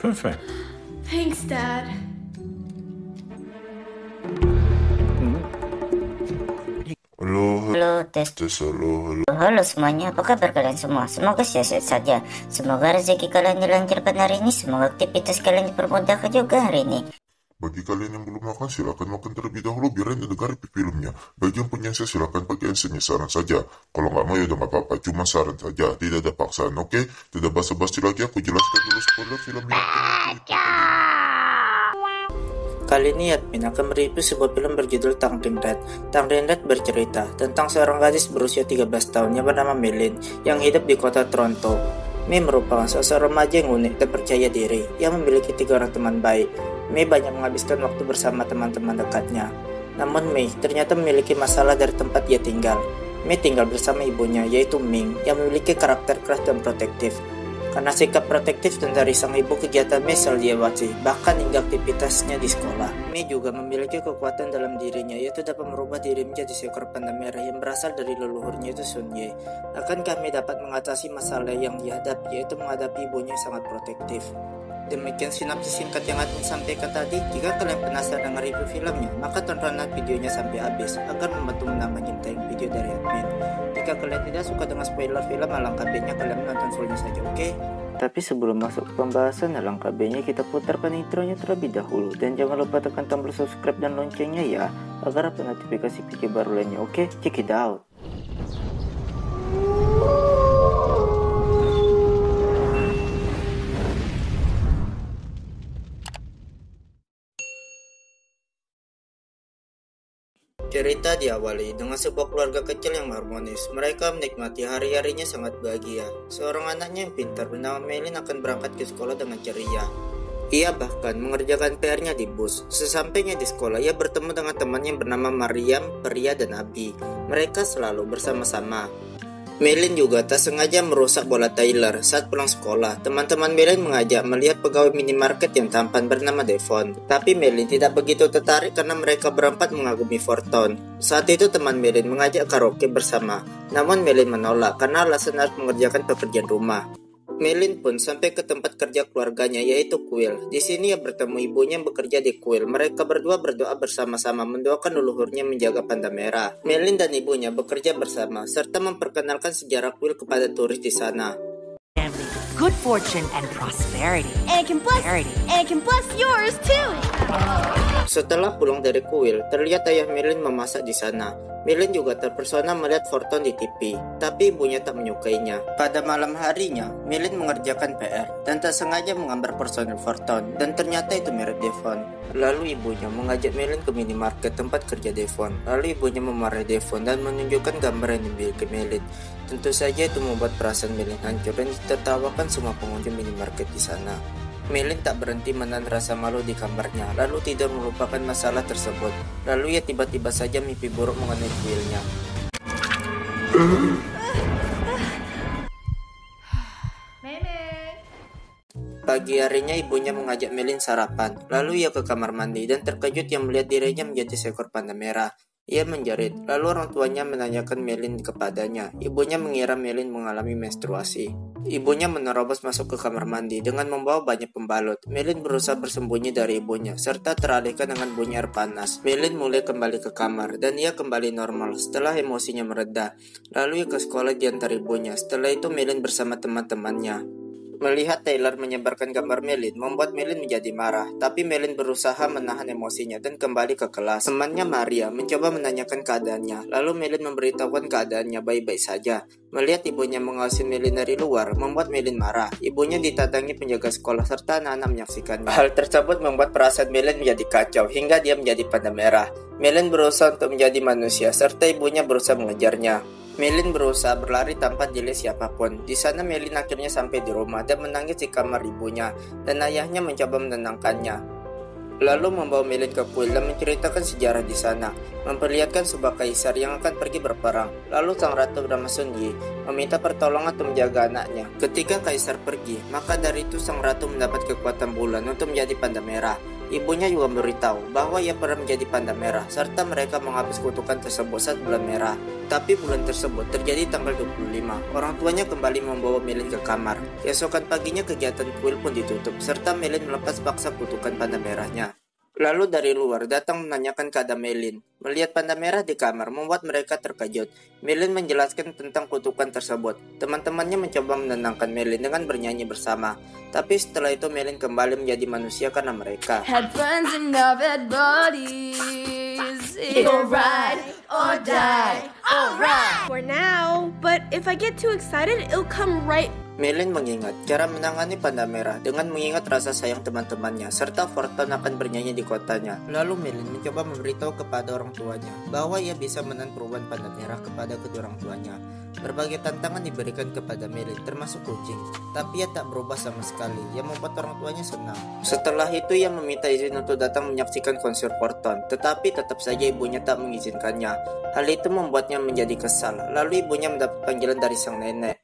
Perfect. Thanks, Dad. Halo, tes. Halo semuanya, apa kabar kalian semua? Semoga sehat-sehat saja. Semoga rezeki kalian dilancarkan hari ini. Semoga aktivitas kalian dipermudahkan juga hari ini. Bagi kalian yang belum makan, silakan makan terlebih dahulu biar anda dengar filmnya. Bagi yang punya saya, silakan pakai answernya saran saja. Kalau nggak mau ya udah nggak apa-apa, cuma saran saja, tidak ada paksaan, oke? Tidak basa-basi lagi, aku jelaskan dulu spoiler film yang Kali ini admin akan mereview sebuah film berjudul Tangerine Red. Tangerine Red bercerita tentang seorang gadis berusia 13 tahun yang bernama Melin yang hidup di kota Toronto. Mei merupakan seorang remaja yang unik dan percaya diri yang memiliki 3 orang teman baik. Mei banyak menghabiskan waktu bersama teman-teman dekatnya. Namun Mei ternyata memiliki masalah dari tempat dia tinggal. Mei tinggal bersama ibunya yaitu Ming yang memiliki karakter keras dan protektif. Karena sikap protektif dan dari sang ibu, kegiatan Mei selalu diawasi, bahkan hingga aktivitasnya di sekolah. Mei juga memiliki kekuatan dalam dirinya, yaitu dapat merubah diri menjadi seekor panda merah yang berasal dari leluhurnya yaitu Sun Ye. Akankah Mei dapat mengatasi masalah yang dihadapi, yaitu menghadapi ibunya yang sangat protektif? Demikian sinopsis singkat yang admin sampaikan tadi. Jika kalian penasaran dengan review filmnya, maka tontonlah videonya sampai habis agar membantu menambah tayang video dari admin. Jika kalian tidak suka dengan spoiler film, alangkah baiknya kalian menonton fullnya saja, oke? Tapi sebelum masuk ke pembahasan, alangkah baiknya kita putarkan intronya terlebih dahulu. Dan jangan lupa tekan tombol subscribe dan loncengnya ya, agar dapat notifikasi video baru lainnya, oke? Check it out! Cerita diawali dengan sebuah keluarga kecil yang harmonis. Mereka menikmati hari-harinya sangat bahagia. Seorang anaknya yang pintar bernama Melin akan berangkat ke sekolah dengan ceria. Ia bahkan mengerjakan PR-nya di bus. Sesampainya di sekolah, ia bertemu dengan temannya yang bernama Mariam, Pria, dan Abi. Mereka selalu bersama-sama. Melin juga tak sengaja merusak bola Tyler saat pulang sekolah. Teman-teman Melin mengajak melihat pegawai minimarket yang tampan bernama Devon. Tapi Melin tidak begitu tertarik karena mereka berempat mengagumi Forton. Saat itu teman Melin mengajak karaoke bersama. Namun Melin menolak karena alasan harus mengerjakan pekerjaan rumah. Melin pun sampai ke tempat kerja keluarganya yaitu kuil. Di sini ia bertemu ibunya yang bekerja di kuil. Mereka berdua berdoa bersama-sama mendoakan leluhurnya menjaga panda merah. Melin dan ibunya bekerja bersama serta memperkenalkan sejarah kuil kepada turis di sana. Good fortune and prosperity. And it can bless yours too. Setelah pulang dari kuil, terlihat ayah Melin memasak di sana. Melin juga terpesona melihat Forton di TV, tapi ibunya tak menyukainya. Pada malam harinya, Melin mengerjakan PR dan tak sengaja menggambar personil Forton, dan ternyata itu merek Devon. Lalu ibunya mengajak Melin ke minimarket tempat kerja Devon. Lalu ibunya memarahi Devon dan menunjukkan gambar yang dimiliki Melin. Tentu saja itu membuat perasaan Melin hancur dan ditertawakan semua pengunjung minimarket di sana. Melin tak berhenti menahan rasa malu di kamarnya, lalu tidak melupakan masalah tersebut. Lalu ia tiba-tiba saja mimpi buruk mengenai kuilnya. Pagi harinya ibunya mengajak Melin sarapan, lalu ia ke kamar mandi dan terkejut yang melihat dirinya menjadi seekor panda merah. Ia menjerit, lalu orang tuanya menanyakan Melin kepadanya. Ibunya mengira Melin mengalami menstruasi. Ibunya menerobos masuk ke kamar mandi dengan membawa banyak pembalut. Melin berusaha bersembunyi dari ibunya, serta teralihkan dengan bunyi air panas. Melin mulai kembali ke kamar, dan ia kembali normal setelah emosinya mereda. Lalu ia ke sekolah diantar ibunya. Setelah itu Melin bersama teman-temannya. Melihat Taylor menyebarkan gambar Melin membuat Melin menjadi marah, tapi Melin berusaha menahan emosinya dan kembali ke kelas. Temannya Maria mencoba menanyakan keadaannya, lalu Melin memberitahukan keadaannya baik-baik saja. Melihat ibunya mengawasi Melin dari luar membuat Melin marah. Ibunya ditatangi penjaga sekolah serta anak-anak menyaksikannya. Hal tersebut membuat perasaan Melin menjadi kacau hingga dia menjadi panda merah. Melin berusaha untuk menjadi manusia serta ibunya berusaha mengejarnya. Melin berusaha berlari tanpa dilihat siapapun. Di sana Melin akhirnya sampai di rumah dan menangis di kamar ibunya, dan ayahnya mencoba menenangkannya. Lalu membawa Melin ke kuil dan menceritakan sejarah di sana, memperlihatkan sebuah kaisar yang akan pergi berperang. Lalu sang ratu bernama Sun Yi meminta pertolongan untuk menjaga anaknya. Ketika kaisar pergi, maka dari itu sang ratu mendapat kekuatan bulan untuk menjadi panda merah. Ibunya juga memberitahu bahwa ia pernah menjadi panda merah, serta mereka menghapus kutukan tersebut saat bulan merah. Tapi bulan tersebut terjadi tanggal 25. Orang tuanya kembali membawa Melin ke kamar. Keesokan paginya kegiatan kuil pun ditutup, serta Melin melepas paksa kutukan panda merahnya. Lalu dari luar datang menanyakan keadaan Melin. Melihat panda merah di kamar membuat mereka terkejut. Melin menjelaskan tentang kutukan tersebut. Teman-temannya mencoba menenangkan Melin dengan bernyanyi bersama. Tapi setelah itu Melin kembali menjadi manusia karena mereka. Had friends in our bed bodies. It'll ride or die. Alright. For now, but if I get too excited, it'll come right. Melin mengingat cara menangani panda merah dengan mengingat rasa sayang teman-temannya serta Forton akan bernyanyi di kotanya. Lalu Melin mencoba memberitahu kepada orang tuanya bahwa ia bisa menahan perubahan panda merah kepada kedua orang tuanya. Berbagai tantangan diberikan kepada Melin termasuk kucing, tapi ia tak berubah sama sekali yang membuat orang tuanya senang. Setelah itu ia meminta izin untuk datang menyaksikan konser Forton, tetapi tetap saja ibunya tak mengizinkannya. Hal itu membuatnya menjadi kesal. Lalu ibunya mendapat panggilan dari sang nenek.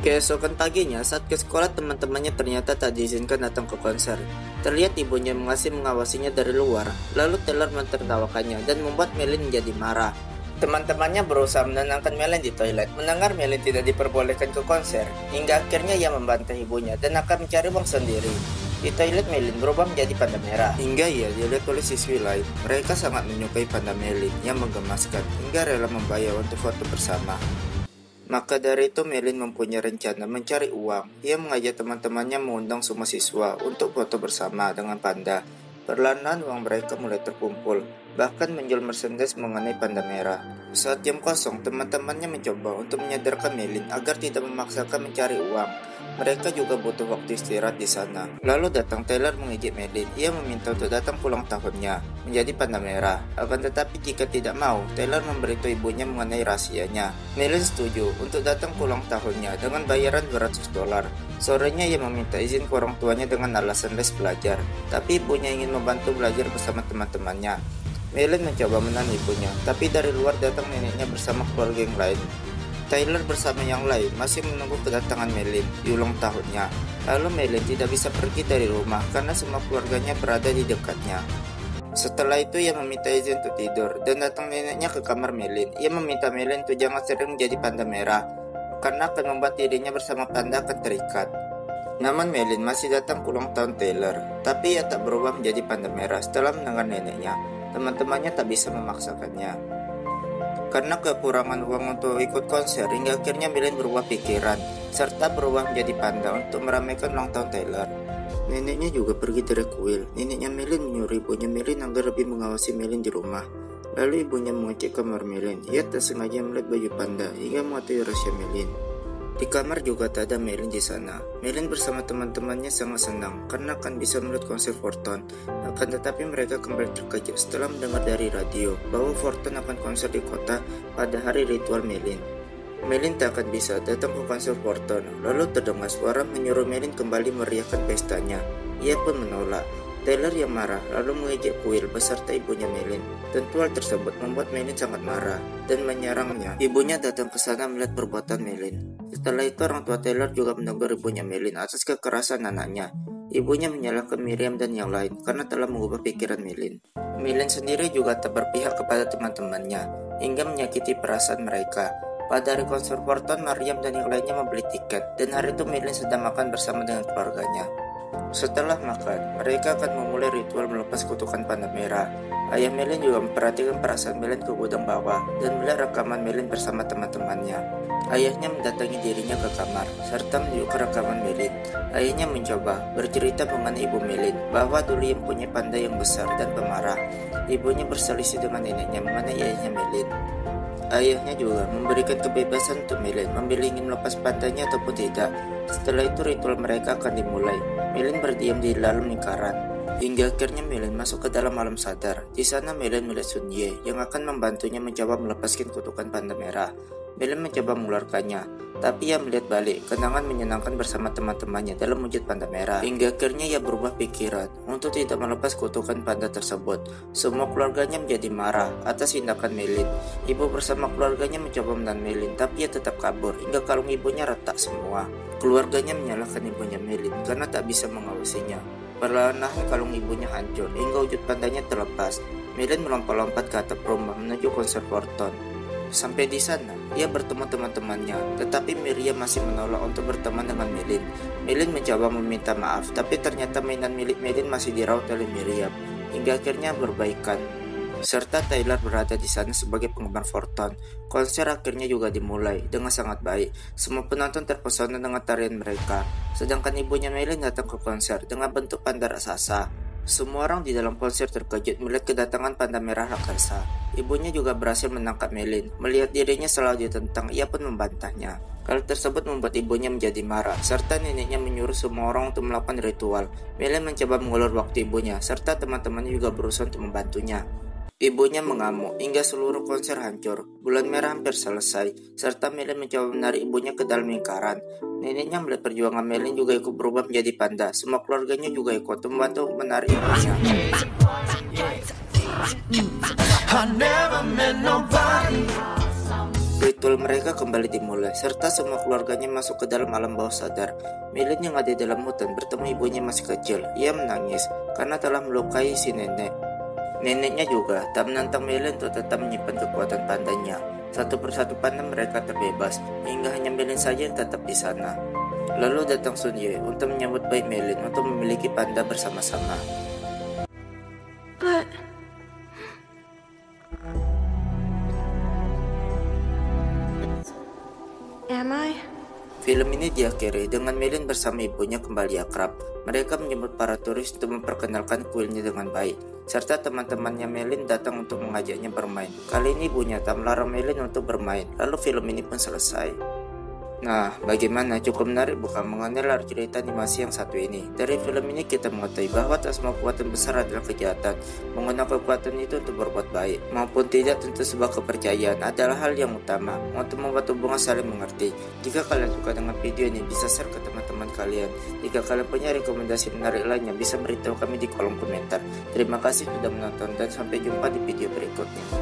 Keesokan paginya saat ke sekolah teman-temannya ternyata tak diizinkan datang ke konser. Terlihat ibunya masih mengawasinya dari luar. Lalu Taylor mentertawakannya dan membuat Melin menjadi marah. Teman-temannya berusaha menenangkan Melin di toilet. Mendengar Melin tidak diperbolehkan ke konser, hingga akhirnya ia membantai ibunya dan akan mencari uang sendiri. Di toilet Melin berubah menjadi panda merah. Hingga ia dilihat oleh siswi lain. Mereka sangat menyukai panda Melin yang menggemaskan hingga rela membayar untuk foto bersama. Maka dari itu Melin mempunyai rencana mencari uang. Ia mengajak teman-temannya mengundang semua siswa untuk foto bersama dengan panda. Perlahan-lahan uang mereka mulai terkumpul, bahkan menjual merchandise mengenai panda merah. Saat jam kosong, teman-temannya mencoba untuk menyadarkan Melin agar tidak memaksakan mencari uang. Mereka juga butuh waktu istirahat di sana. Lalu datang Taylor mengejek Melin. Ia meminta untuk datang pulang tahunnya menjadi panda merah. Akan tetapi jika tidak mau, Taylor memberitahu ibunya mengenai rahasianya. Melin setuju untuk datang pulang tahunnya dengan bayaran $200. Sorenya ia meminta izin ke orang tuanya dengan alasan les belajar. Tapi ibunya ingin membantu belajar bersama teman-temannya. Melin mencoba menahan ibunya, tapi dari luar datang neneknya bersama keluarga yang lain. Taylor bersama yang lain masih menunggu kedatangan Melin di ulang tahunnya. Lalu Melin tidak bisa pergi dari rumah karena semua keluarganya berada di dekatnya. Setelah itu ia meminta izin untuk tidur dan datang neneknya ke kamar Melin. Ia meminta Melin untuk jangan sering menjadi panda merah karena akan membuat dirinya bersama panda akan terikat. Namun Melin masih datang ke ulang tahun Taylor, tapi ia tak berubah menjadi panda merah setelah mendengar neneknya. Teman-temannya tak bisa memaksakannya. Karena kekurangan uang untuk ikut konser, hingga akhirnya Melin berubah pikiran, serta berubah menjadi panda untuk meramaikan ulang tahun Taylor. Neneknya juga pergi dari kuil. Neneknya Melin menyuruh ibunya Melin agar lebih mengawasi Melin di rumah. Lalu ibunya mengecek kamar Melin. Ia tak sengaja melihat baju panda hingga mengetahui rahasia Melin. Di kamar juga tak ada Melin di sana. Melin bersama teman-temannya sangat senang karena akan bisa melihat konser Forton. Akan tetapi mereka kembali terkejut setelah mendengar dari radio bahwa Forton akan konser di kota pada hari ritual Melin. Melin tak akan bisa datang ke konser Forton. Lalu terdengar suara menyuruh Melin kembali meriahkan pestanya. Ia pun menolak. Taylor yang marah lalu mengejek kuil beserta ibunya Melin. Tentu hal tersebut membuat Melin sangat marah dan menyerangnya. Ibunya datang ke sana melihat perbuatan Melin. Setelah itu orang tua Taylor juga menegur ibunya Melin atas kekerasan anaknya. Ibunya menyalahkan Miriam dan yang lain karena telah mengubah pikiran Melin. Melin sendiri juga tak berpihak kepada teman-temannya hingga menyakiti perasaan mereka. Pada hari konser Forton, Miriam dan yang lainnya membeli tiket dan hari itu Melin sedang makan bersama dengan keluarganya. Setelah makan, mereka akan memulai ritual melepas kutukan panda merah. Ayah Melin juga memperhatikan perasaan Melin ke gudang bawah dan melihat rekaman Melin bersama teman-temannya. Ayahnya mendatangi dirinya ke kamar serta menunjukkan rekaman Melin. Ayahnya mencoba bercerita mengenai ibu Melin bahwa dulu ia mempunyai panda yang besar dan pemarah. Ibunya berselisih dengan neneknya mengenai ayahnya Melin. Ayahnya juga memberikan kebebasan untuk Melin memilih ingin melepas pandanya ataupun tidak. Setelah itu ritual mereka akan dimulai. Melin berdiam di dalam lingkaran hingga akhirnya Melin masuk ke dalam alam sadar. Di sana Melin melihat Sun Ye yang akan membantunya mencoba melepaskan kutukan panda merah. Melin mencoba mengeluarkannya, tapi ia melihat balik kenangan menyenangkan bersama teman-temannya dalam wujud panda merah. Hingga akhirnya ia berubah pikiran untuk tidak melepas kutukan panda tersebut. Semua keluarganya menjadi marah atas tindakan Melin. Ibu bersama keluarganya mencoba menahan Melin, tapi ia tetap kabur hingga kalung ibunya retak semua. Keluarganya menyalahkan ibunya Melin karena tak bisa mengawasinya. Perlahan-lahan kalung ibunya hancur hingga wujud pandanya terlepas. Melin melompat-lompat ke atap rumah menuju konser Forton. Sampai di sana, ia bertemu teman-temannya, tetapi Miriam masih menolak untuk berteman dengan Melin. Melin mencoba meminta maaf, tapi ternyata mainan milik Melin masih dirawat oleh Miriam, hingga akhirnya berbaikan. Serta Tyler berada di sana sebagai penggemar Forton. Konser akhirnya juga dimulai dengan sangat baik. Semua penonton terpesona dengan tarian mereka, sedangkan ibunya Melin datang ke konser dengan bentuk panda raksasa. Semua orang di dalam konser terkejut melihat kedatangan panda merah raksasa. Ibunya juga berhasil menangkap Melin. Melihat dirinya selalu ditentang, ia pun membantahnya. Hal tersebut membuat ibunya menjadi marah, serta neneknya menyuruh semua orang untuk melakukan ritual. Melin mencoba mengulur waktu ibunya, serta teman-temannya juga berusaha untuk membantunya. Ibunya mengamuk hingga seluruh konser hancur. Bulan merah hampir selesai, serta Melin mencoba menarik ibunya ke dalam lingkaran. Neneknya melihat perjuangan Melin juga ikut berubah menjadi panda. Semua keluarganya juga ikut membantu menarik ibunya. Ritual mereka kembali dimulai, serta semua keluarganya masuk ke dalam alam bawah sadar. Melin yang ada di dalam hutan bertemu ibunya masih kecil. Ia menangis karena telah melukai si nenek. Neneknya juga tak menantang Melin untuk tetap menyimpan kekuatan pandanya. Satu persatu panda mereka terbebas, hingga hanya Melin saja yang tetap di sana. Lalu datang Sun Ye untuk menyambut baik Melin untuk memiliki panda bersama-sama. But... Am I? Film ini diakhiri dengan Melin bersama ibunya kembali akrab. Mereka menyambut para turis untuk memperkenalkan kuilnya dengan baik, serta teman-temannya Melin datang untuk mengajaknya bermain. Kali ini ibunya tak melarang Melin untuk bermain, lalu film ini pun selesai. Nah, bagaimana? Cukup menarik bukan mengenai alur cerita animasi yang satu ini. Dari film ini kita mengetahui bahwa tak semua kekuatan besar adalah kejahatan. Menggunakan kekuatan itu untuk berbuat baik maupun tidak tentu sebuah kepercayaan adalah hal yang utama untuk membuat hubungan saling mengerti. Jika kalian suka dengan video ini, bisa share ke teman-teman kalian. Jika kalian punya rekomendasi menarik lainnya, bisa beritahu kami di kolom komentar. Terima kasih sudah menonton dan sampai jumpa di video berikutnya.